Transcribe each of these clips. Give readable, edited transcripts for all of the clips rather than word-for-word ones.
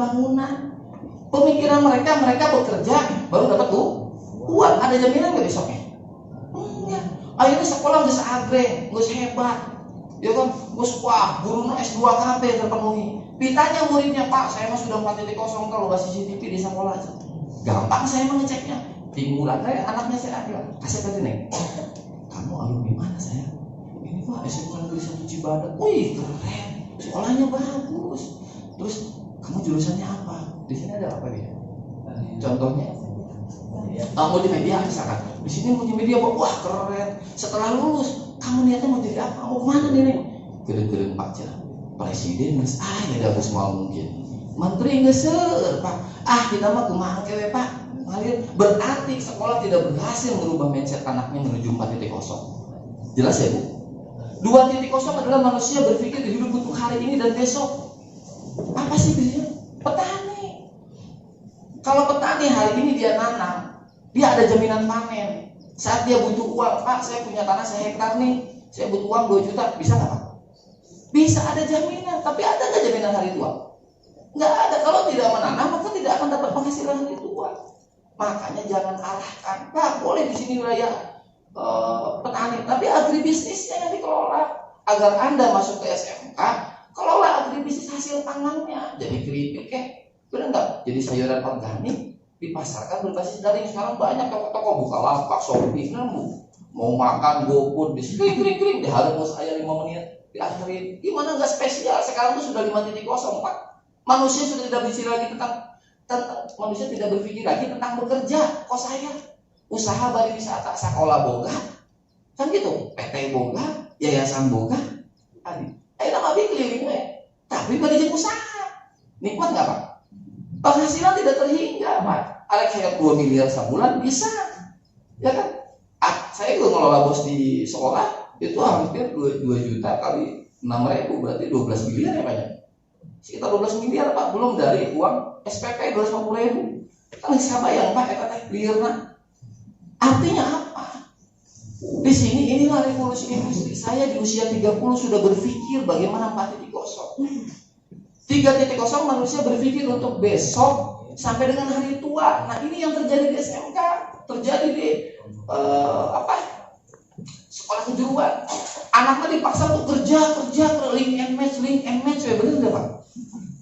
pembangunan. Pemikiran mereka bekerja baru dapat tuh uang. Ada jaminan nggak besoknya? Enggak. Akhirnya sekolah nggak seagreng, nggak hebat, ya kan? Wah, gurunya S2 KB terpenuhi. Ditanya muridnya, Pak, saya mah sudah 4.0 kalau nggak CCTV di sekolah. Gampang saya mengeceknya. Timuran anaknya saya bilang, kasih tadi nih. Kamu alumni mana saya? Ini Pak, SMK Negeri 1 Cibadak. Wih, keren. Sekolahnya bagus. Terus kamu jurusannya apa? Di sini ada apa dia? Contohnya, multimedia misalkan. Di sini multimedia, wah keren. Setelah lulus, kamu niatnya mau jadi apa? Mau kemana nih? Gereng-gereng Pak Jar. Presiden nggak ya ada semua mungkin. Menteri nggak Pak. Kita mah kemana Pak? Ngalir. Berarti sekolah tidak berhasil merubah mindset anaknya menuju 4.0. Jelas ya Bu? 2.0 adalah manusia berpikir hidup untuk hari ini dan besok. Apa sih dia? Petani. Kalau petani hari ini dia nanam, dia ada jaminan panen. Saat dia butuh uang, Pak, saya punya tanah 1 hektar nih, saya butuh uang 2 juta, bisa nggak Pak? Bisa, ada jaminan. Tapi ada nggak jaminan hari tua? Nggak ada. Kalau tidak menanam, maka tidak akan dapat penghasilan hari tua. Makanya jangan arahkan, Pak, boleh di sini wilayah petani, tapi agribisnisnya yang dikelola. Agar Anda masuk ke SMK, kelola agribisnis hasil pangannya, jadi keripik benar nggak? Jadi sayuran organik dipasarkan berbasis daring. Sekarang banyak toko-toko Bukalapak, Shopee, mau makan GoFood, kering diharus saya 5 menit diakhirin. Gimana nggak spesial? Sekarang tuh sudah 5.0 Pak. Manusia sudah tidak berpikir lagi manusia tidak berpikir lagi tentang bekerja. Kok saya usaha bari wisata sekolah boga, kan gitu, PT boga, yayasan boga, nama keliling tapi bari jeung usaha. Nikmat nggak Pak? Penghasilan tidak terhingga Pak. Ada kayak 2 miliar sebulan bisa, ya kan? Saya juga ngelola bos di sekolah itu hampir 2 juta kali 6.000 berarti 12 miliar ya Pak. Sekitar 12 miliar Pak, belum dari uang SPP 250.000. Kan siapa yang Pak teh liarna. Artinya apa? Di sini inilah revolusi industri. Saya di usia 30 sudah berpikir bagaimana 4.0. 3.0 manusia berpikir untuk besok sampai dengan hari tua. Nah ini yang terjadi di SMK, terjadi di sekolah kejuruan. Anaknya dipaksa untuk kerja link and match, bener nggak Pak?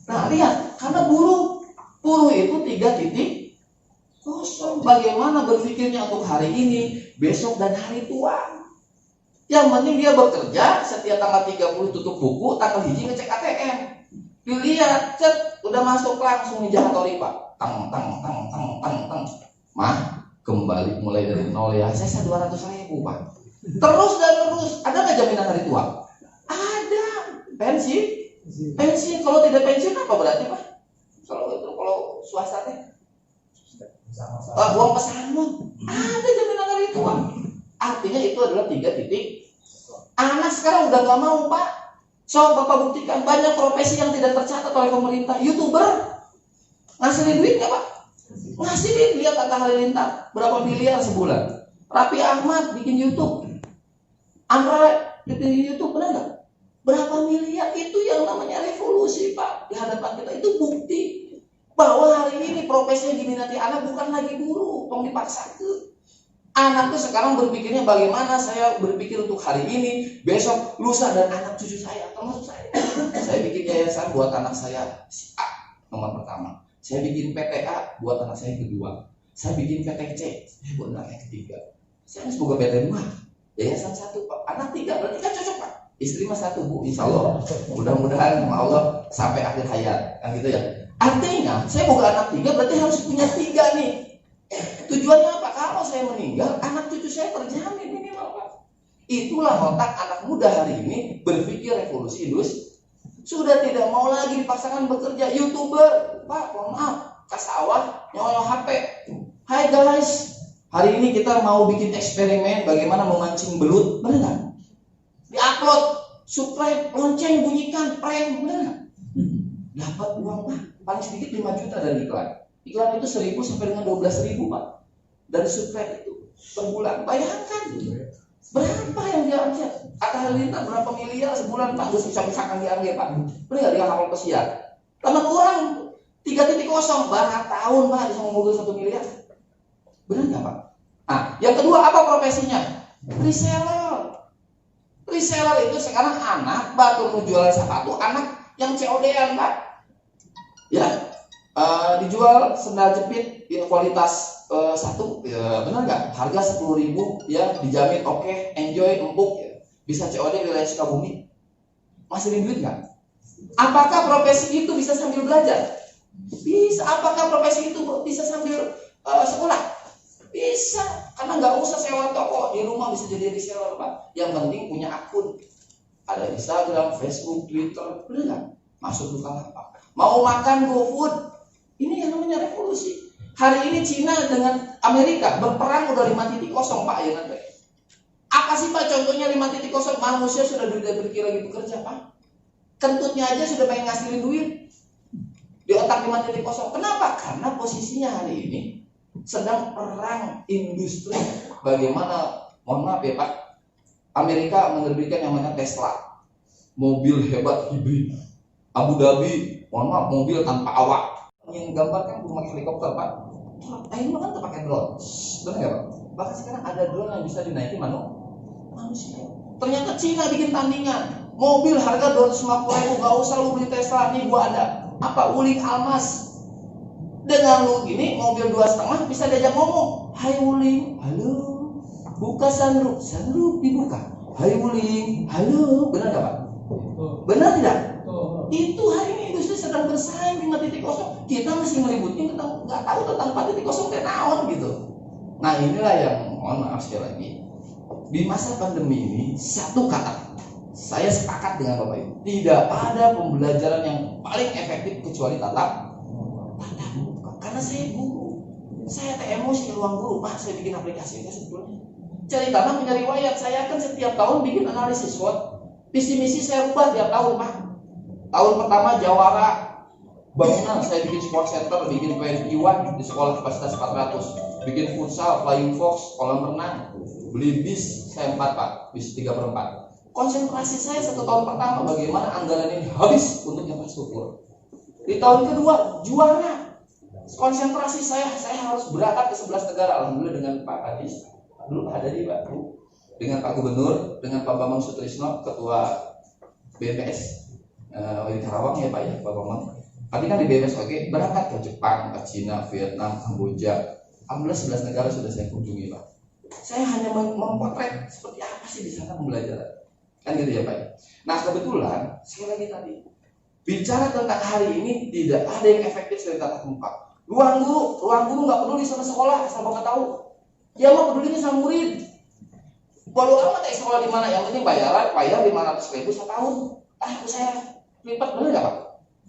Nah lihat, karena buruh itu 3.0. Bagaimana berpikirnya untuk hari ini, besok dan hari tua. Yang penting dia bekerja, setiap tanggal 30 tutup buku, tanggal 1 ngecek ATM. Dilihat, udah masuk langsung jahat Pak. Tang. Mah, kembali mulai dari nol ya. Saya 200.000 Pak. Terus, ada nggak jaminan hari tua? Ada. Pensiun. Kalau tidak pensiun apa berarti Pak? Kalau swasta teh? Uang pesangon. Ada jaminan hari tua. Artinya itu adalah 3 titik. Anak sekarang udah nggak mau Pak. So Bapak buktikan banyak profesi yang tidak tercatat oleh pemerintah. YouTuber ngasilin duit nggak Pak? Ngasilin. Lihat Atta Halilintar berapa miliar sebulan. Raffi Ahmad bikin YouTube. Andra bikin YouTube, benar nggak? Berapa miliar? Itu yang namanya revolusi Pak. Di hadapan kita itu bukti bahwa hari ini profesinya diminati anak bukan lagi guru, tong dipaksakan. Anak tuh sekarang berpikirnya bagaimana saya berpikir untuk hari ini, besok, lusa dan anak cucu saya, termasuk saya. Saya bikin yayasan buat anak saya si A, nomor pertama. Saya bikin PTA buat anak saya yang kedua. Saya bikin PTC buat anak yang ketiga. Saya harus buka PT 2, yayasan 1 Pak. Anak 3 berarti kan cocok Pak. Istri mah 1 Bu, insya Allah. Mudah-mudahan sama Allah sampai akhir hayat, kan gitu ya. Artinya, saya buka anak 3 berarti harus punya 3 nih. Tujuannya apa? Kalau saya meninggal, anak cucu saya terjamin minimal Pak. Itulah otak anak muda hari ini berpikir revolusi industri. Sudah tidak mau lagi dipaksakan bekerja. YouTuber, Pak, mohon maaf, ke sawah, nyolong HP. Hai guys, hari ini kita mau bikin eksperimen bagaimana memancing belut, benar nggak? Di-upload, subscribe, lonceng, bunyikan, prank, benar nggak? Dapat uang Pak, paling sedikit 5 juta dari iklan. Iklan itu 1.000 sampai dengan 12.000 Pak. Dari subscribe itu per bulan. Bayangkan berapa yang dia ambil? Atta Halilintar berapa miliar sebulan Pak? Terus bisa-bisa diambil Pak. Benar nggak dia kapal pesiar? Lama kurang 3.0 berapa tahun Pak bisa mobil 1 miliar? Benar nggak Pak? Nah, yang kedua apa profesinya? Reseller. Reseller itu sekarang anak baru jual sepatu, anak yang COD-an Pak. Ya, dijual sendal jepit ya, kualitas satu, ya, benar nggak? Harga 10.000 ya, dijamin oke, enjoy, empuk, ya. Bisa COD wilayah Sukabumi. Masih ada duit nggak? Apakah profesi itu bisa sambil belajar? Bisa. Apakah profesi itu bisa sambil sekolah? Bisa, karena nggak usah sewa toko, di rumah bisa jadi reseller Pak. Yang penting punya akun, ada Instagram, Facebook, Twitter, benar nggak? Masuk Bukalapak. Mau makan GoFood, ini yang namanya revolusi. Hari ini Cina dengan Amerika berperang udah 5.0 Pak ya nanti. Apa sih Pak contohnya 5.0? Manusia sudah tidak berpikir lagi bekerja Pak. Kentutnya aja sudah pengen ngasilin duit di otak 5.0. Kenapa? Karena posisinya hari ini sedang perang industri. Bagaimana, mohon maaf ya Pak, Amerika menerbitkan yang namanya Tesla, mobil hebat hibrid. Abu Dhabi, mohon maaf, mobil tanpa awak. Yang gambar kan pakai helikopter Pak. Ini kan pakai drone, benar nggak Pak? Bahkan sekarang ada drone yang bisa dinaikin manusia. Ternyata Cina bikin tandingan, mobil harga 250.000, gak usah lu beli Tesla, nih gua ada. Apa? Wuling Almas. Dengan lu gini, mobil 2,5 bisa diajak ngomong. Hai Wuling, halo. Buka sunroof, sunroof dibuka. Hai Wuling, halo. Benar nggak Pak? Benar tidak? Itu hari ini industri sedang bersaing 5.0. Kita masih meributin tentang nggak tahu tentang 4.0 teh naon gitu. Nah inilah yang mohon maaf sekali lagi. Di masa pandemi ini satu kata, saya sepakat dengan Bapak Ibu, tidak ada pembelajaran yang paling efektif kecuali tatap muka. Karena saya guru, saya teh emosi ruang guru Pak, saya bikin aplikasi ini sebetulnya. Ceritanya punya riwayat, saya kan setiap tahun bikin analisis SWOT, visi misi saya ubah tiap tahun Pak. Tahun pertama Jawara bangunan, saya bikin sport center, bikin PNI1 di sekolah kapasitas 400, bikin futsal, flying fox, kolam renang, beli bis, saya 4 Pak, bis 3/4. Konsentrasi saya 1 tahun pertama bagaimana anggaran ini habis untuk infrastruktur. Di tahun kedua juara, konsentrasi saya harus berangkat ke 11 negara. Alhamdulillah dengan Pak Kadis, dulu ada di Pak, dengan Pak Gubernur, dengan Pak Bambang Sutrisno, Ketua BPS di Karawang ya Pak ya, Pak Bambang. Tapi kan di BPS oke, berangkat ke Jepang, ke Cina, Vietnam, Kamboja. Alhamdulillah 11 negara sudah saya kunjungi Pak. Saya hanya memotret seperti apa sih di sana pembelajaran. Kan gitu ya Pak. Nah kebetulan sekali lagi tadi bicara tentang hari ini tidak ada yang efektif selain tatap muka. Ruang guru nggak peduli sama sekolah, asal Bapak tahu. Dia mau pedulinya sama murid. Bodoh amat sekolah di mana, yang penting bayar 500.000 setahun. Aku saya lipat, bener nggak Pak?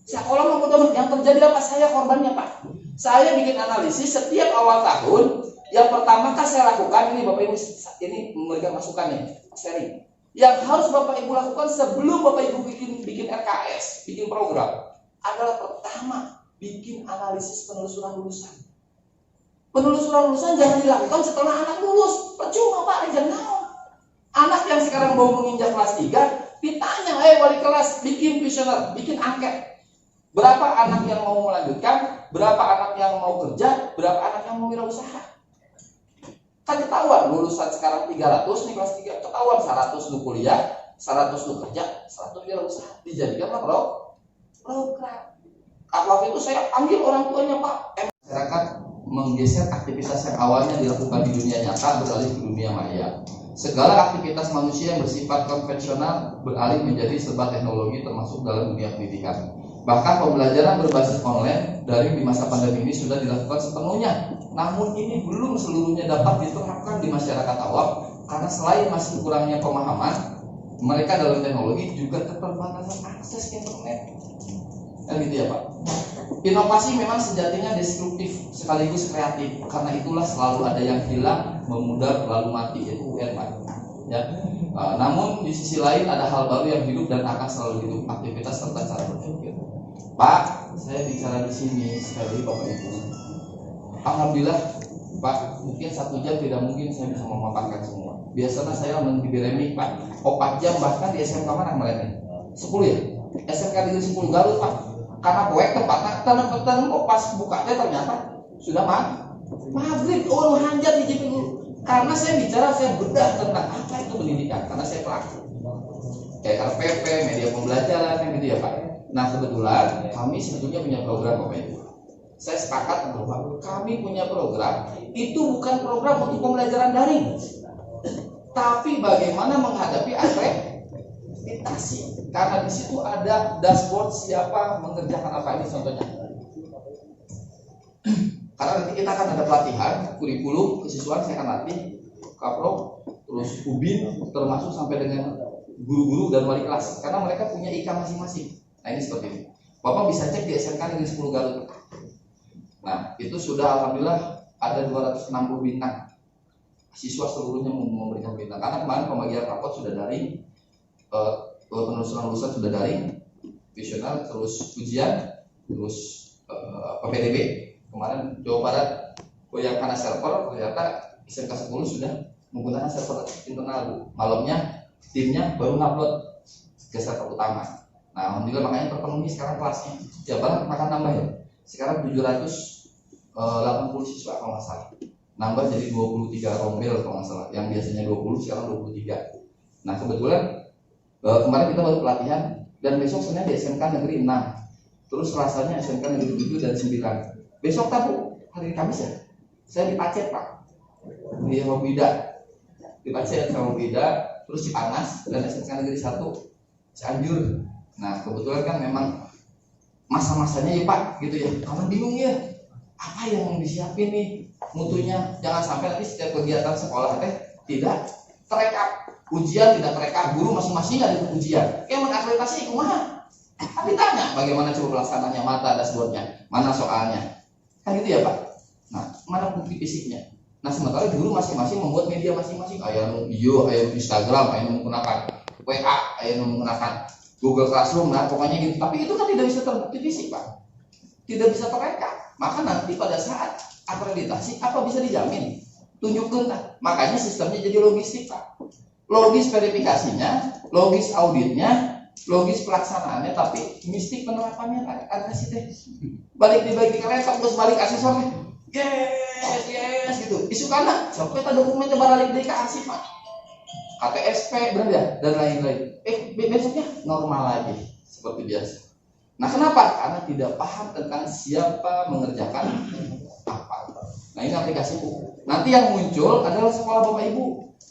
Sekolah mau ketemu, yang terjadi apa? Saya korbannya Pak. Saya bikin analisis setiap awal tahun. Yang pertama kan saya lakukan ini Bapak Ibu, ini memberikan masukan nih, sharing. Yang harus Bapak Ibu lakukan sebelum Bapak Ibu bikin RKS, bikin program, adalah pertama bikin analisis penelusuran lulusan. Penelusuran lulusan jangan dilakukan setelah anak lulus. Percuma Pak, jangan naon. Anak yang sekarang mau menginjak kelas 3 ditanya, wali kelas bikin kuesioner, bikin angket. Berapa anak yang mau melanjutkan, berapa anak yang mau kerja, berapa anak yang mau wirausaha. Kan ketahuan lulusan sekarang 300 nih kelas 3, ketahuan 100 lu kuliah, 100 lu kerja, 100 wirausaha. Dijadikanlah program. Waktu itu saya panggil orang tuanya Pak. Masyarakat menggeser aktivitas yang awalnya dilakukan di dunia nyata beralih ke dunia maya. Segala aktivitas manusia yang bersifat konvensional beralih menjadi serba teknologi termasuk dalam dunia pendidikan. Bahkan pembelajaran berbasis online dari di masa pandemi ini sudah dilakukan sepenuhnya. Namun ini belum seluruhnya dapat diterapkan di masyarakat awam karena selain masih kurangnya pemahaman mereka dalam teknologi juga keterbatasan akses internet. Kan gitu ya Pak. Inovasi memang sejatinya destruktif sekaligus kreatif. Karena itulah selalu ada yang hilang, memudar lalu mati, itu UN Pak. Ya. Namun di sisi lain ada hal baru yang hidup dan akan selalu hidup, aktivitas serta cara berpikir. Pak, saya bicara di sini sekali Bapak Ibu. Alhamdulillah Pak, mungkin 1 jam tidak mungkin saya bisa memaparkan semua. Biasanya saya mendiberemi Pak 4 jam, bahkan di SMK mana kemarin? 10 ya? SMK di 10 Garut Pak. karena poek tempatnya tanam kok pas bukanya ternyata sudah maghrib. Oh hanjat di dulu. Karena saya bedah tentang apa itu pendidikan, karena saya pelaku kayak KPP, media pembelajaran yang gitu ya Pak. Nah kebetulan kami sebetulnya punya program Bapak Ibu. Saya sepakat bahwa kami punya program itu bukan program untuk pembelajaran daring, tapi bagaimana menghadapi akreditasi. Karena di situ ada dashboard siapa mengerjakan apa, ini contohnya. Karena nanti kita akan ada pelatihan, kurikulum, kesiswaan saya akan latih Kaprok, terus Ubin, termasuk sampai dengan guru-guru dan wali kelas. Karena mereka punya IK masing-masing. Nah ini seperti ini. Bapak bisa cek di SMK Negeri 10 Garut. Nah itu sudah alhamdulillah ada 260 bintang. Siswa seluruhnya memberikan bintang. Karena kemarin pembagian rapot sudah daring, penelusuran lulusan sudah daring, visional, terus ujian, terus PPDB. Kemarin Jawa Barat yang karena server ternyata SMK 10 sudah menggunakan server internal Bu. Malamnya timnya baru ngupload ke server utama. Nah alhamdulillah makanya terpenuhi sekarang kelasnya. Jawa Barat makan nambah ya. Sekarang 780 siswa kalau nggak salah. Nambah jadi 23 rombel kalau nggak salah. Yang biasanya 20 sekarang 23. Nah kebetulan kemarin kita baru pelatihan dan besok Senin di SMK Negeri 6. Terus rasanya SMK Negeri 7 dan 9. Besok tahu hari Kamis ya. Saya di Pacet Pak. Di Wabida. Di Pacet sama Wabida, terus Cipanas dan SMK Negeri 1 Cianjur. Nah, kebetulan kan memang masa-masanya ya Pak gitu ya. Karena bingung ya. Apa yang disiapin nih mutunya? Jangan sampai nanti setiap kegiatan sekolah tidak terekap. Ujian tidak terekap, guru masing-masing ada ujian. Kayak mengakreditasi kumaha. Kan ditanya bagaimana coba pelaksananya, mata dashboardnya, mana soalnya. Kan gitu ya Pak. Nah, mana bukti fisiknya? Nah, sementara guru masing-masing membuat media masing-masing. Ayah Instagram, ayah menggunakan WA, ayah menggunakan Google Classroom, nah pokoknya gitu. Tapi itu kan tidak bisa terbukti fisik Pak. Tidak bisa terekam. Maka nanti pada saat akreditasi apa bisa dijamin? Tunjukkan lah. Makanya sistemnya jadi logistik Pak. Logis verifikasinya, logis auditnya, logis pelaksanaannya, tapi mistik penerapannya ada sih teh. Balik di kalian terus balik aksesornya. Yes gitu. Isu karena sampai tak dokumennya balik dari kasih Pak. KTSP benar ya dan lain-lain. Besoknya normal lagi seperti biasa. Nah kenapa? Karena tidak paham tentang siapa mengerjakan apa. Nah ini aplikasi Bu. Nanti yang muncul adalah sekolah Bapak Ibu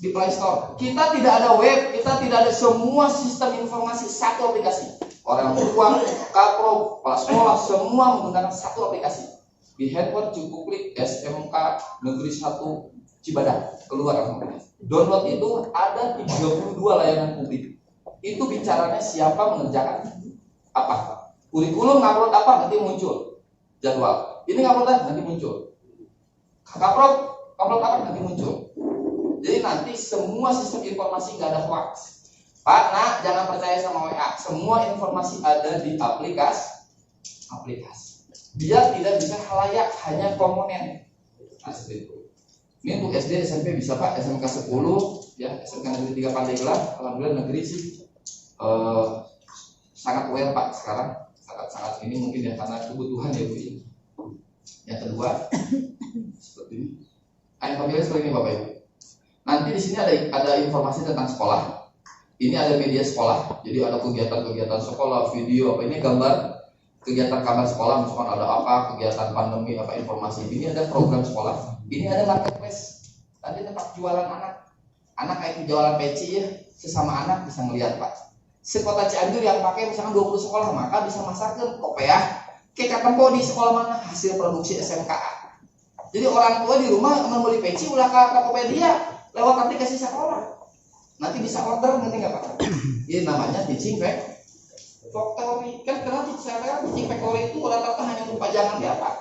di Play Store. Kita tidak ada web, kita tidak ada semua sistem informasi satu aplikasi. Orang tua, kapro, kepala sekolah semua menggunakan satu aplikasi. Di handphone cukup klik SMK Negeri 1 Cibadak keluar langsung. Download itu ada 32 layanan publik. Itu bicaranya siapa mengerjakan apa. Kurikulum ngupload apa nanti muncul jadwal. Ini ngupload nanti muncul. Upload apa nanti muncul. Jadi nanti semua sistem informasi nggak ada hoax. Pak, nah jangan percaya sama WA. Semua informasi ada di aplikasi. Dia tidak bisa halayak, hanya komponen. Nah, seperti itu. Ini untuk SD, SMP bisa Pak, SMK 10, ya SMK Negeri 3 Pandeglang, alhamdulillah negeri sih sangat aware Pak sekarang, sangat ini mungkin ya karena kebutuhan ya Bu. Yang kedua, seperti ini. Informasi seperti ini Bapak Ibu. Nanti di sini ada informasi tentang sekolah. Ini ada media sekolah, jadi ada kegiatan-kegiatan sekolah, video, apa ini gambar kegiatan kabar sekolah, misalkan ada apa, kegiatan pandemi, apa informasi. Ini ada program sekolah. Ini ada marketplace. Tadi tempat jualan anak kayak jualan peci ya, sesama anak bisa ngelihat Pak. Sekota Cianjur yang pakai misalkan 20 sekolah, maka bisa masarkan kopiah. Kayak ketemu di sekolah mana hasil produksi SMK. Jadi orang tua di rumah membeli peci ulah ke Tokopedia lewat aplikasi sekolah. Nanti bisa order nanti nggak Pak? Ini namanya teaching factory. Kan karena teaching factory itu rata-rata hanya untuk pajangan ya Pak.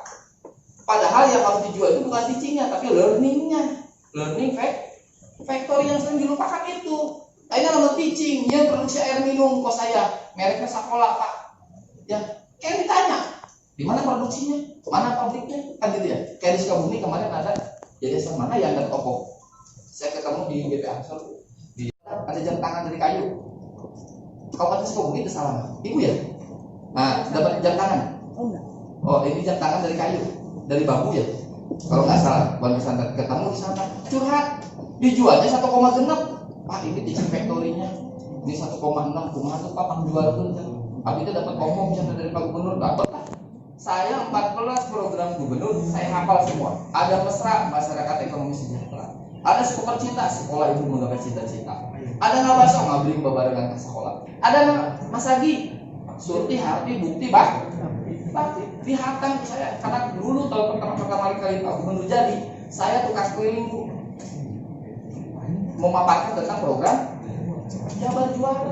Padahal yang harus dijual itu bukan teachingnya tapi learningnya. Learning factory yang sering dilupakan itu. Nah, ini nama teaching, yang produksi air minum kok saya mereknya Sakola Pak. Ya, kayak ditanya di mana produksinya, mana pabriknya, kan gitu ya. Kayak di Sukabumi kemarin ada yayasan mana yang ada toko. Saya ketemu di BP Ansor, ada jam tangan dari kayu. Kabupaten Sukabumi itu salah, Ibu ya. Nah, dapat jam tangan. Oh, ini jam tangan dari kayu, dari bambu ya. Kalau nggak salah, bukan pesantren. Ketemu di sana, curhat. Dijualnya 1,6. Pak, ini di factory-nya. Ini 1,6. Kumaha tuh Pak jual tuh. Habis itu dapat omong misalnya dari Pak Gubernur, dapat lah. Saya 14 program gubernur, saya hafal semua. Ada mesra, masyarakat ekonomi sejahtera. Ada super cinta, sekolah ibu menggapai cita-cita. Ada ngabaso, ngabring babarengan ke sekolah. Ada Mas Agi, surti harti bukti bah. Bakti dihantam saya karena dulu tahun pertama kali Pak Gubernur jadi, saya tugas keliling Bu, memaparkan tentang program Jabar Juara.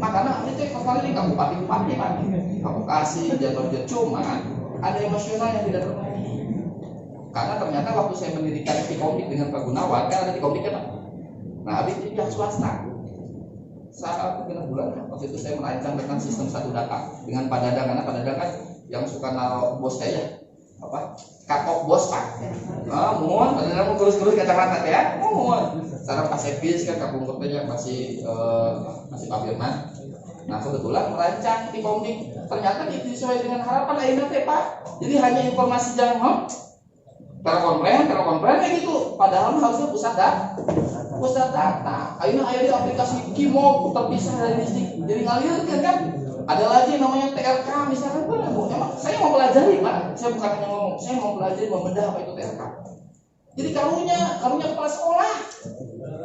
Makanya itu keliling kabupaten-kabupaten Pak, kamu kasih Jabar Juara, cuma ada emosional yang tidak terpenuhi. Karena ternyata waktu saya mendirikan Tikomdik dengan Pak Gunawan, kan ada Tikomdik kan Pak. Nah, habis itu pihak swasta. Saat 3 bulan, waktu itu saya merancang tentang sistem satu data dengan Pak Dadang, karena Pak Dadang kan yang suka naruh bos saya, apa? Kapok bos Pak. Mohon, Pak Dadang mau kurus-kurus kacamata ya, mohon. Sekarang Pak Sepis kan kapung kerjanya masih Pak Firman. Nah, kebetulan merancang di Komdik, ternyata itu sesuai dengan harapan AINT Pak. Jadi hanya informasi jangan telekonferensi kayak gitu. Padahal harusnya pusat data. Akhirnya di aplikasi Kimo terpisah dari listrik. Jadi ngalir kan? Ada lagi yang namanya TRK misalkan, emang saya mau pelajari Pak. Saya bukan hanya ngomong, saya mau pelajari membedah apa itu TRK. Jadi karunya kepala sekolah.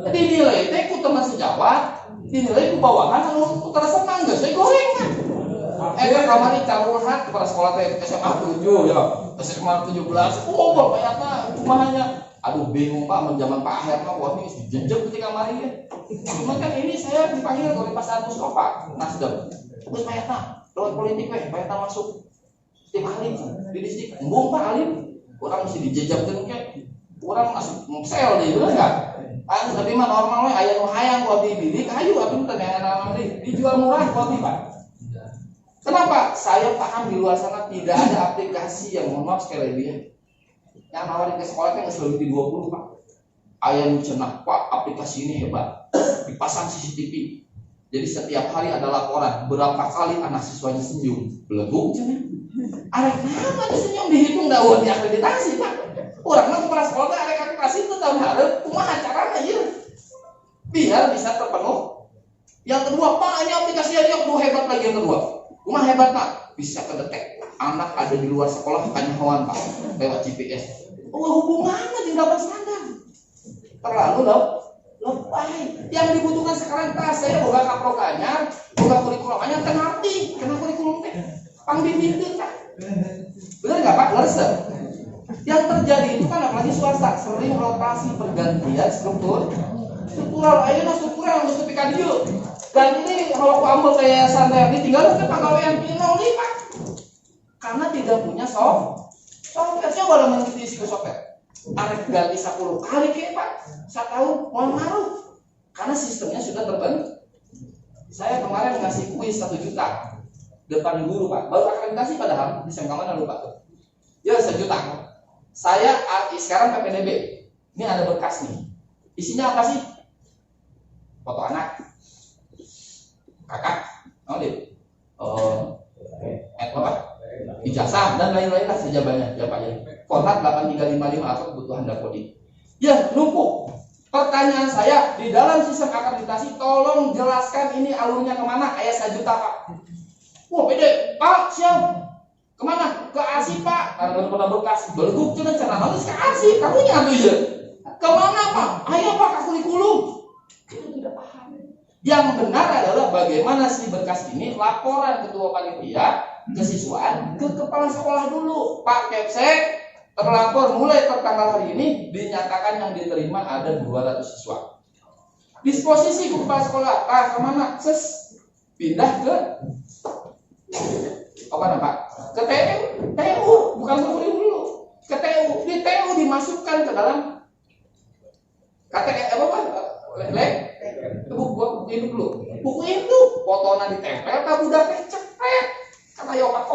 Jadi nilai teh ku teman sejawat, dinilai ku bawahan anu ku terasa mangga saya goreng kan. Kamari caruhat kepala sekolah teh SMA 7 ya. SMA 17. Oh, bapaknya kumahanya. Aduh bingung Pak, zaman Pak Aher mah wah ini jenjang ketika kamari ya. Cuma kan ini saya dipanggil oleh Pak Agus Pak Nasdem. Terus Pak Eta, lewat politik Pak Eta masuk setiap hari di distrik. Embung Pak Alim, orang mesti dijejabkeun ke. Orang masuk sel deh, bener enggak? Tapi mah normal we aya nu hayang ku abdi beli kayu abdi teh nganana mah dijual murah ku abdi Pak. Kenapa? Saya paham di luar sana tidak ada aplikasi yang mohon maaf sekali lagi ya. Yang nawarin ke sekolah kan lebih di 20 Pak. Ayam cenah Pak, aplikasi ini hebat. Dipasang CCTV. Jadi setiap hari ada laporan berapa kali anak siswanya senyum. Beleguk cenah. Arek nama senyum dihitung enggak uang diakreditasi Pak. Orang mah kepala sekolah teh arek akreditasi itu tahun hareup kumaha carana ieu? Biar bisa terpenuh. Yang kedua, Pak, ini aplikasi aja hebat lagi yang kedua. Kumaha hebat Pak? Bisa kedetek anak ada di luar sekolah kanyahoan Pak lewat GPS. Hubungannya dengan dapat standar. Terlalu lebay. Yang dibutuhkan sekarang tas saya boga kaproganya, boga kurikulumnya teu ngarti, kena kurikulum teh. Pangbimbing teh Pak. Benar enggak Pak? Leres. Yang terjadi itu kan apalagi swasta sering rotasi pergantian struktural ayeuna struktural geus nepi ka dieu. Dan ini kalau aku ambil kayak santai ditinggal ke pegawaian pinoli Pak. Karena tidak punya software. Coba lah mengikuti software. Arek ganti 10 kali ke Pak. 1 tahun mau ngaruh. Karena sistemnya sudah terbentuk. Saya kemarin ngasih kuis 1 juta depan guru Pak. Baru akreditasi padahal di SMK mana lupa tuh. Ya 1 juta. Saya sekarang PPDB. Ini ada berkas nih. Isinya apa sih? Foto anak, kakak, ijazah dan lain-lain lah sejabannya ya Pak ya. Format 8355 atau kebutuhan Dapodik. Ya, numpuk. Pertanyaan saya di dalam sistem akreditasi, tolong jelaskan ini alurnya kemana? Ayah 1 juta Pak. Wah beda Pak, siap. Kemana? Ke ARSI Pak. Karena pernah berkas. Belum cina harus ke ARSI. Kamu nyatu aja. Kemana Pak? Ayo Pak ke kurikulum. Itu tidak paham. Yang benar adalah bagaimana si berkas ini laporan ketua panitia kesiswaan ke kepala sekolah dulu. Pak Kepsek terlapor mulai tertanggal hari ini dinyatakan yang diterima ada 200 siswa. Disposisi kepala sekolah kemana? Pindah ke apa Pak? Ke TU, bukan ke dulu. Ke TU, di TU dimasukkan ke dalam KTK apa buku itu dulu. Buku itu fotonya ditempel ke budak cepet. Karena ya opat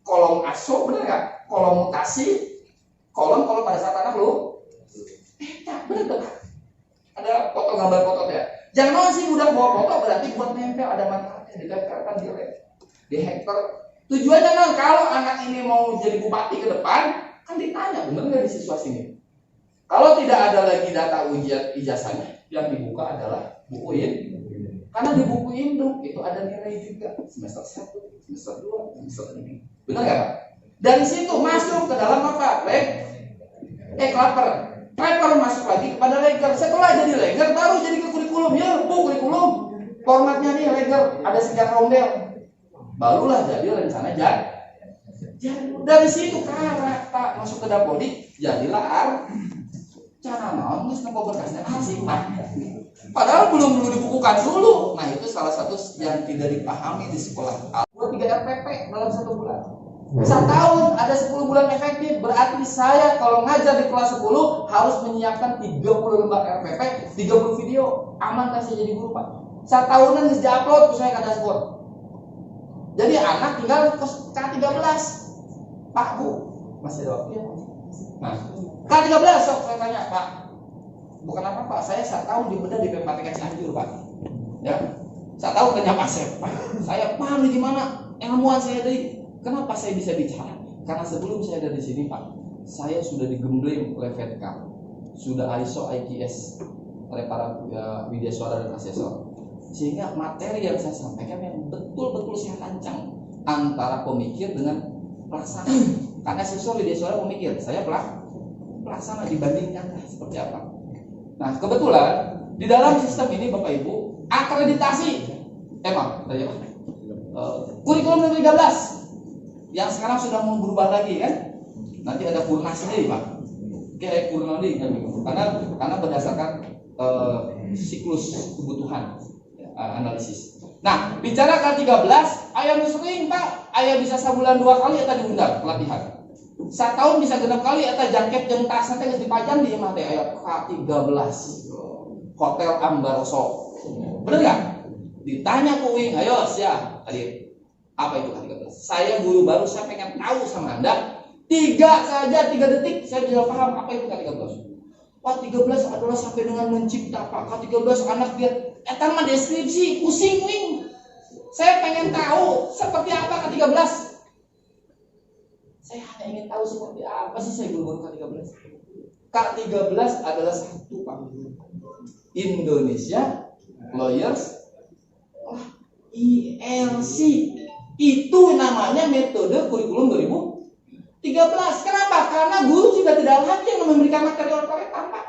kolom aso bener nggak? Kolom mutasi, kolom pada saat anak lu. Bener tuh. Ada foto gambar foto ya. Jangan sih budak bawa foto berarti buat nempel ada manfaatnya ditempelkan di lab. di hacker. Tujuannya kan kalau anak ini mau jadi bupati ke depan, kan ditanya bener nggak di siswa sini. Kalau tidak ada lagi data ujian ijazahnya, yang dibuka adalah buku ini. Karena di buku induk itu ada nilai juga semester 1, semester 2, semester 3. Benar nggak Pak? Dari situ masuk ke dalam apa? Klaper. Klaper masuk lagi kepada leger. Setelah jadi leger baru jadi ke kurikulum. Ya, kurikulum. Formatnya nih leger, ada sekian rombel. Barulah jadi rencana jadi. Dari situ karena masuk ke Dapodi, jadilah cara naon geus nempo berkasnya asik Pak. Padahal belum dibukukan dulu. Nah, itu salah satu yang tidak dipahami di sekolah. 3 RPP dalam 1 bulan. Setahun ada 10 bulan efektif. Berarti saya kalau ngajar di kelas 10 harus menyiapkan 30 lembar RPP, 30 video. Aman kan saya jadi guru Pak? Setahunan geus di-upload saya ke dashboard. Jadi anak tinggal K13. Pak, Bu, masih ada waktu ya? Nah, K13 sok saya tanya, Pak. Bukan apa Pak, saya 1 tahun di bedah di PPTK Cianjur Pak. Ya, 1 tahun kenyap Asep Pak. Saya paham nih gimana ilmuwan saya tadi. Kenapa saya bisa bicara? Karena sebelum saya ada di sini Pak, saya sudah digembleng oleh VETK, sudah ISO IQS oleh para widya suara dan asesor. Sehingga materi yang saya sampaikan yang betul-betul saya rancang antara pemikir dengan pelaksana. Karena asesor widya suara pemikir, saya pelaksana dibandingkan seperti apa. Nah, kebetulan di dalam sistem ini Bapak Ibu akreditasi kurikulum 13 yang sekarang sudah mau berubah lagi kan. Nanti ada Purnasnya Pak. Kayak Purnadi kan, karena berdasarkan siklus kebutuhan analisis. Nah, bicara K13, ayah sering Pak, ayah bisa sebulan 2 kali atau diundang pelatihan. 1 tahun bisa 6 kali atau jaket jeung tas nanti geus dipajang di imah teh aya K13. Hotel Ambaroso. Bener enggak? Ditanya ku Wing, ayo sia, tadi apa itu K13? Saya guru baru, saya pengen tahu sama Anda. 3 detik saya bisa paham apa itu K13. Pak, 13 adalah sampai dengan mencipta Pak. K13 anak dia eta mah deskripsi, pusing Wing. Saya pengen tahu seperti apa K13. Saya hanya ingin tahu seperti apa sih saya guru K13. K13 adalah 1 Pak. Indonesia Lawyers ILC. Itu namanya metode kurikulum 2013. Kenapa? Karena guru sudah tidak lagi yang memberikan materi otoretan Pak.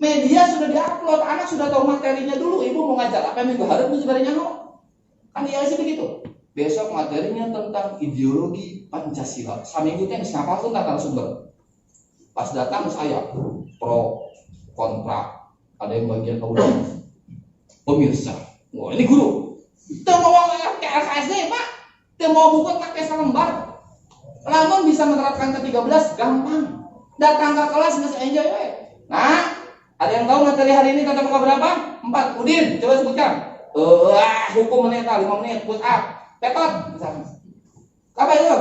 Media sudah diupload, anak sudah tahu materinya dulu. Ibu mau ngajar apa minggu hari itu sebenarnya kan ILC begitu. Besok materinya tentang ideologi Pancasila. Saminggu teh geus ngapalkeun tata sumber. Pas datang saya pro kontra. Ada yang bagian audiens. Pemirsa. Wah, ini guru. Teu mau ke LKSD, Pak. Teu mau buku pakai selembar. Lamun bisa menerapkan ke-13 gampang. Datang ke kelas geus enjoy we. Nah, ada yang tahu materi hari ini tentang muka berapa? 4. Udin, coba sebutkan. Hukum menit 5 menit, push up. Petot misalnya. Apa itu?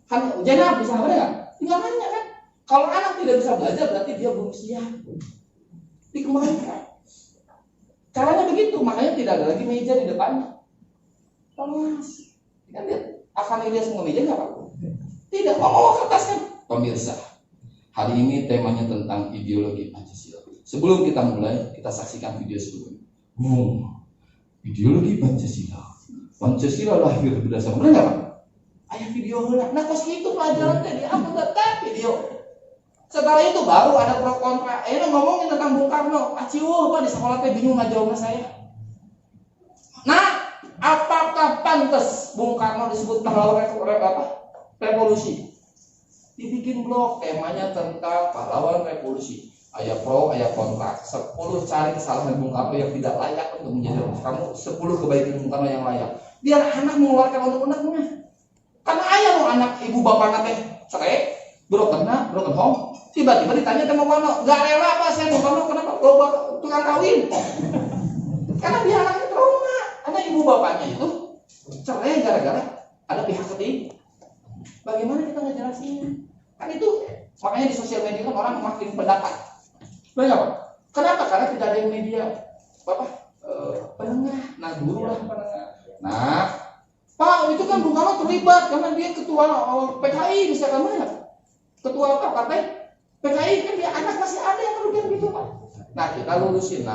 Kan ujian bisa apa enggak? Tinggal nanya kan. Kalau anak tidak bisa belajar berarti dia belum siap. Dikembalikan. Caranya begitu, makanya tidak ada lagi meja di depannya. Mas, kan dia akan lihat semua meja enggak Pak? Tidak, mau kertas kan? Pemirsa, hari ini temanya tentang ideologi Pancasila. Sebelum kita mulai, kita saksikan video sebelumnya. Ideologi Pancasila. Pancasila lahir berdasarkan benar nggak Pak? Ayah video heula. Nah kos itu pelajaran tadi apa tetap video. Setelah itu baru ada pro kontra. Ngomongin tentang Bung Karno. Aciuh Pak di sekolah teh bingung ngajawabna saya. Nah, apakah pantas Bung Karno disebut pahlawan revolusi? Dibikin blog temanya tentang pahlawan revolusi. Ayah pro, ayah kontra. 10 cari kesalahan Bung Karno yang tidak layak untuk menjadi kamu. 10 kebaikan Bung Karno yang layak. Biar anak mengeluarkan undang-undangnya. Karena ayah mau anak ibu bapak teh cerai, broken home. Tiba-tiba ditanya sama Karno, gak rela Pak saya Bung Karno kenapa loba tukang kawin? Karena dia anaknya trauma. Karena ibu bapaknya itu cerai gara-gara ada pihak ketiga. Bagaimana kita ngejelasin? Kan itu makanya di sosial media kan orang makin pendapat. Banyak Pak. Kenapa? Karena tidak ada yang media penengah. Nah, guru lah penengah. Nah, Pak, itu kan Bung Karno terlibat karena dia ketua PKI misalkan mana? Ketua apa partai? PKI kan dia anak masih ada yang kemudian gitu Pak. Nah kita lurusin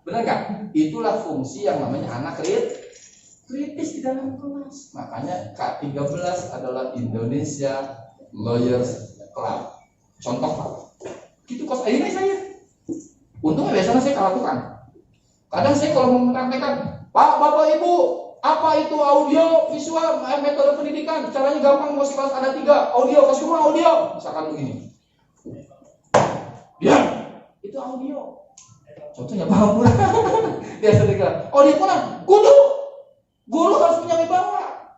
benar nggak? Itulah fungsi yang namanya anak kritis di dalam kelas. Makanya K13 adalah Indonesia Lawyers Club. Contoh Pak. Gitu kos ini saya. Untungnya biasanya saya lakukan. Kadang saya kalau mau menerangkan, Pak, Bapak, Ibu, apa itu audio, visual, metode pendidikan, caranya gampang, mau kelas ada 3, audio, kelas rumah audio, misalkan begini. Diam, itu audio. Contohnya paham pula. Biasa dikira, audio mana? Guru harus punya wibawa.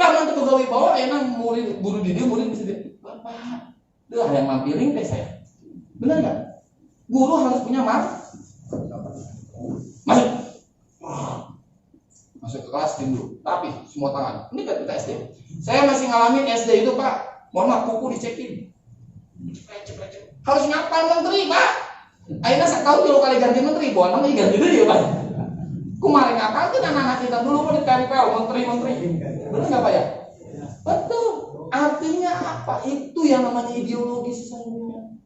Lah nanti pegawai wibawa, enak murid, guru di dia, murid bisa dia. Bapak, dah yang nampilin deh saya. Benar nggak? Guru harus punya masuk ke kelas dulu, tapi semua tangan. Ini kan kita SD. Saya masih ngalamin SD itu Pak. Mohon maaf, kuku dicekin. Harus ngapal menteri Pak. Akhirnya saya tahu kalau kali ganti menteri, buat nama ganti dulu ya Pak. Kemarin ngapal kan anak-anak kita dulu mau dicari menteri. Benar nggak Pak ya? Betul. Artinya apa? Itu yang namanya ideologi sesungguhnya.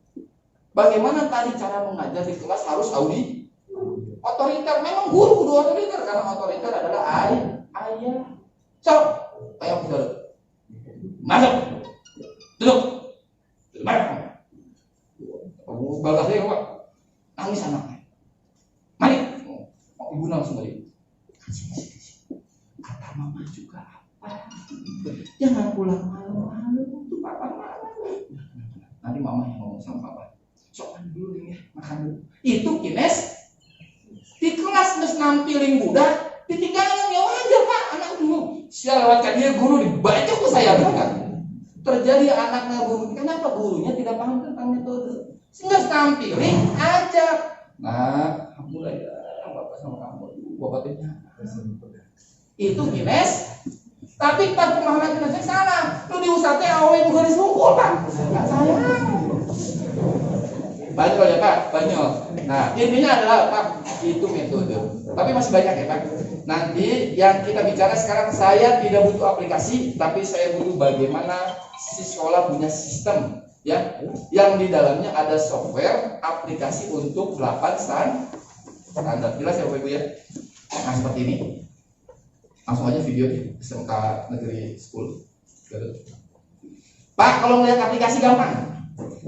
Bagaimana tadi cara mengajar di kelas harus otoriter. Memang guru kudu otoriter karena otoriter adalah ayah. So, ayo kita masuk, duduk, mana? Balas saya Pak, nangis anaknya. Mari, ibu langsung balik. Kata mama juga apa? Jangan pulang malam-malam, tuh papa malam. Nanti mama yang ngomong sama papa. Sokan dulu nih ya, makan dulu. Itu kines di kelas mes nampilin budak, ditinggalin ya wajar Pak, anak dulu. Saya lewatkan dia guru dibaca ke saya kan. Terjadi anaknya guru, kenapa gurunya tidak paham tentang metode? Sehingga nampilin aja. Nah, alhamdulillah ya, Bapak sama kamu, Bapak timnya. Itu kines. Tapi pas pemahaman kinesnya salah. Lu diusatnya awe juga disungkul Pak. Enggak sayang. Banyak ya Pak, banyak. Nah intinya adalah Pak, itu metode. Tapi masih banyak ya Pak. Nanti yang kita bicara sekarang, saya tidak butuh aplikasi, tapi saya butuh bagaimana si sekolah punya sistem, ya, yang di dalamnya ada software, aplikasi untuk 8 standar. Jelas ya Bapak Ibu ya. Nah seperti ini. Langsung aja video SMK Negeri School. Pak, kalau melihat aplikasi gampang.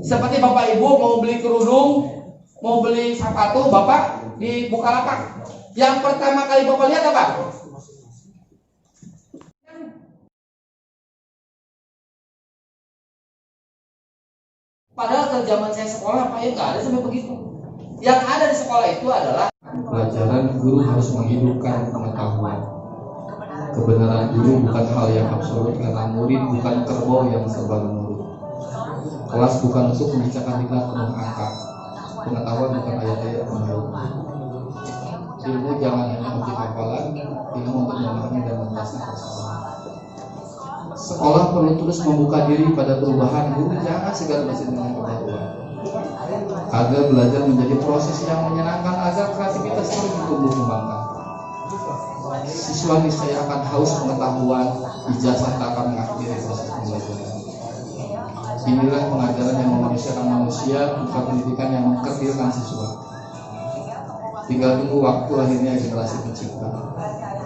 Seperti Bapak Ibu mau beli kerudung, mau beli sepatu, Bapak di Bukalapak. Yang pertama kali Bapak lihat apa? Padahal ke zaman saya sekolah, Pak, ya nggak ada sampai begitu. Yang ada di sekolah itu adalah pelajaran guru harus menghidupkan pengetahuan. Kebenaran guru bukan hal yang absolut karena murid bukan kerbau yang serba nurut. Kelas bukan untuk membicarakan tingkat penuh angka. Pengetahuan bukan ayat-ayat menurut. Ilmu jangan hanya untuk hafalan, ilmu untuk memahami dan menjelaskan persoalan. Sekolah perlu terus membuka diri pada perubahan. Guru jangan segan masih dengan pengetahuan. Agar belajar menjadi proses yang menyenangkan, agar kreativitas terus tumbuh kembangkan. Siswa niscaya akan haus pengetahuan, ijazah tak akan mengakhiri proses pembelajaran. Inilah pengajaran yang memanusiakan manusia, bukan pendidikan yang mengkerdilkan siswa. Tinggal tunggu waktu lahirnya generasi pencipta,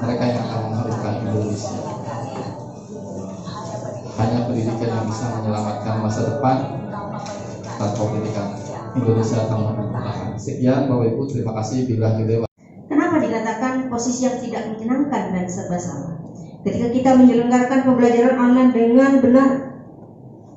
mereka yang akan mengharumkan Indonesia. Hanya pendidikan yang bisa menyelamatkan masa depan. Tanpa pendidikan, Indonesia akan bertahan. Sekian Bapak Ibu, terima kasih. Bila kita Kenapa dikatakan posisi yang tidak menyenangkan dan serba salah? Ketika kita menyelenggarakan pembelajaran online dengan benar,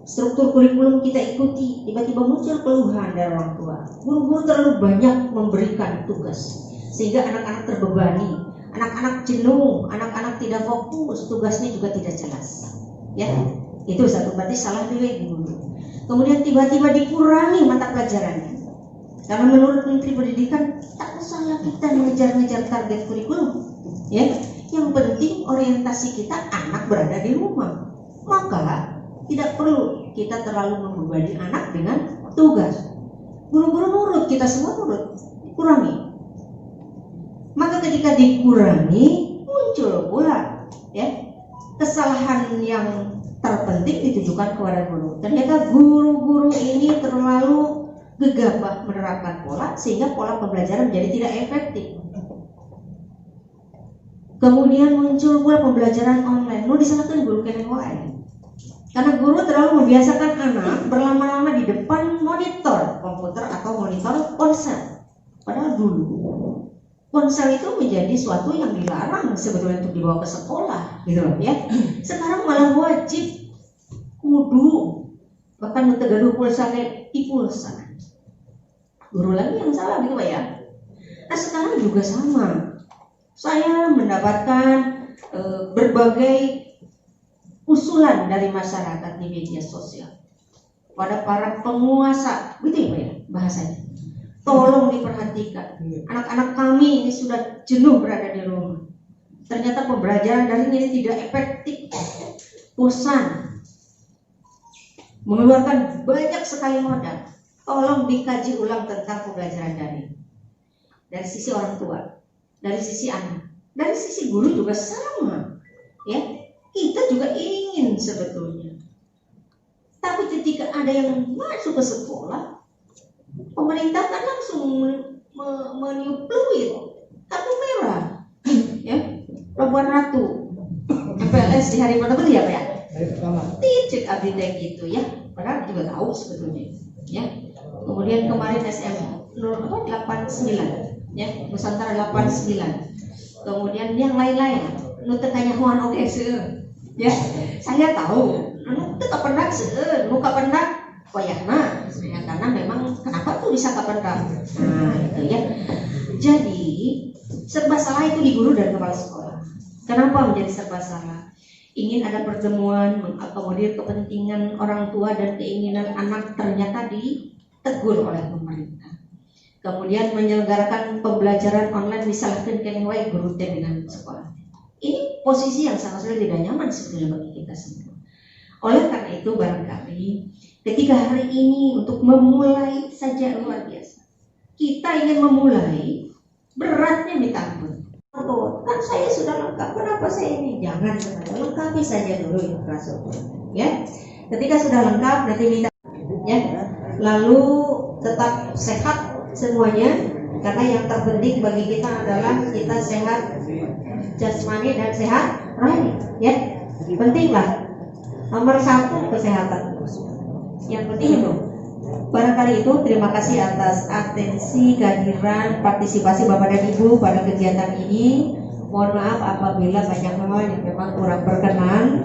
struktur kurikulum kita ikuti, tiba-tiba muncul keluhan dari orang tua. Guru-guru terlalu banyak memberikan tugas, sehingga anak-anak terbebani, anak-anak jenuh, anak-anak tidak fokus, tugasnya juga tidak jelas. Ya, itu satu, berarti salah nilai guru. Kemudian tiba-tiba dikurangi mata pelajarannya. Karena menurut Menteri Pendidikan tak usahlah kita mengejar-ngejar target kurikulum, ya. Yang penting orientasi kita anak berada di rumah. Maka tidak perlu kita terlalu membebani anak dengan tugas. Guru-guru nurut, kita semua nurut, dikurangi. Maka ketika dikurangi muncul pula, ya, kesalahan yang terpenting ditujukan kepada guru. Ternyata guru-guru ini terlalu gegabah menerapkan pola sehingga pola pembelajaran menjadi tidak efektif. Kemudian muncul pula pembelajaran online. Mau disalahkan guru keneng wae. Karena guru terlalu membiasakan anak berlama-lama di depan monitor komputer atau monitor ponsel. Padahal dulu ponsel itu menjadi suatu yang dilarang sebetulnya untuk dibawa ke sekolah, gitu loh ya. Sekarang malah wajib, kudu, bahkan mentegaduh pulsa pulsa. Guru lagi yang salah gitu Pak ya. Nah sekarang juga sama. Saya mendapatkan berbagai usulan dari masyarakat di media sosial pada para penguasa, gitu ya Pak ya bahasanya. Tolong diperhatikan. Anak-anak kami ini sudah jenuh berada di rumah. Ternyata pembelajaran daring ini tidak efektif. Bosan. Mengeluarkan banyak sekali modal. Tolong dikaji ulang tentang pembelajaran daring. Dari sisi orang tua, dari sisi anak, dari sisi guru juga sama. Ya, kita juga ingin sebetulnya. Tapi ketika ada yang masuk ke sekolah, pemerintah kan langsung meniup peluit kartu merah, ya, Labuan Ratu, MPLS di hari pertama ya Pak ya, cek update gitu ya, padahal juga tahu sebetulnya, ya. Kemudian kemarin SM 89, ya, Nusantara 89, kemudian yang lain-lain, nutek kanyahuan oke ya, saya tahu, nutek kapendak nuka pendak koyahna, ya, karena memang kenapa tuh bisa kapendak, nah itu ya. Jadi serba salah itu di guru dan kepala sekolah. Kenapa menjadi serba salah? Ingin ada pertemuan, mengakomodir kepentingan orang tua dan keinginan anak ternyata ditegur oleh pemerintah. Kemudian menyelenggarakan pembelajaran online disalahkan kenewai guru dengan sekolah. Ini posisi yang sama sekali tidak nyaman sebetulnya bagi kita semua. Oleh karena itu barangkali ketika hari ini untuk memulai saja luar biasa, kita ingin memulai, beratnya ditanggung. Oh, kan saya sudah lengkap, kenapa saya ini? Jangan, lengkapi saja dulu infrastruktur, ya. Ketika sudah lengkap, nanti minta, ya. Lalu tetap sehat semuanya, karena yang terpenting bagi kita adalah kita sehat jasmani dan sehat rohani, ya. Pentinglah. Nomor 1 kesehatan. Yang penting itu. Barangkali itu, terima kasih atas atensi, kehadiran, partisipasi Bapak dan Ibu pada kegiatan ini. Mohon maaf apabila banyak hal yang memang kurang berkenan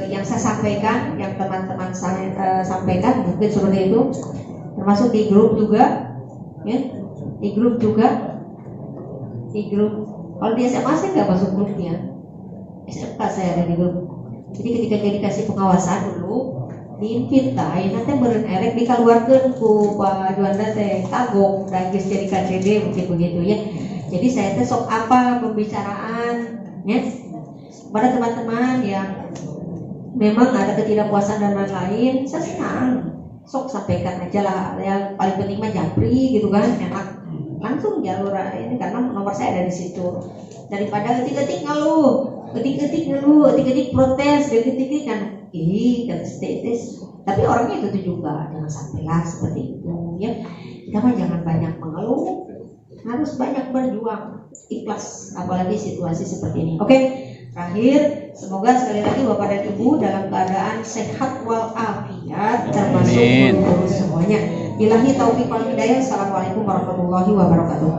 yang saya sampaikan, yang teman-teman saya sampaikan mungkin seperti itu. Termasuk di grup juga, ya. Di grup. Kalau di SMA saya nggak masuk grupnya. SMK saya ada di grup. Jadi ketika dikasih pengawasan dulu, diinvitai nanti beren erek dikeluarkan ku Pak Juanda teh kagok dan geus jadi KCD mungkin begitu ya. Jadi saya teh sok apa pembicaraan ya pada teman-teman yang memang ada ketidakpuasan dan lain-lain, saya senang sok sampaikan aja lah. Yang paling penting mah japri gitu kan, enak langsung jalur ini karena nomor saya ada di situ, daripada ketik-ketik ngeluh, ketik-ketik protes, ketik-ketik kan kata status, tapi orangnya itu juga jangan sampailah seperti itu ya. Kita mah jangan banyak mengeluh, harus banyak berjuang, ikhlas apalagi situasi seperti ini. Oke, terakhir semoga sekali lagi Bapak dan Ibu dalam keadaan sehat walafiat termasuk guru-guru semuanya. Billahi taufiq wal hidayah. Assalamualaikum warahmatullahi wabarakatuh.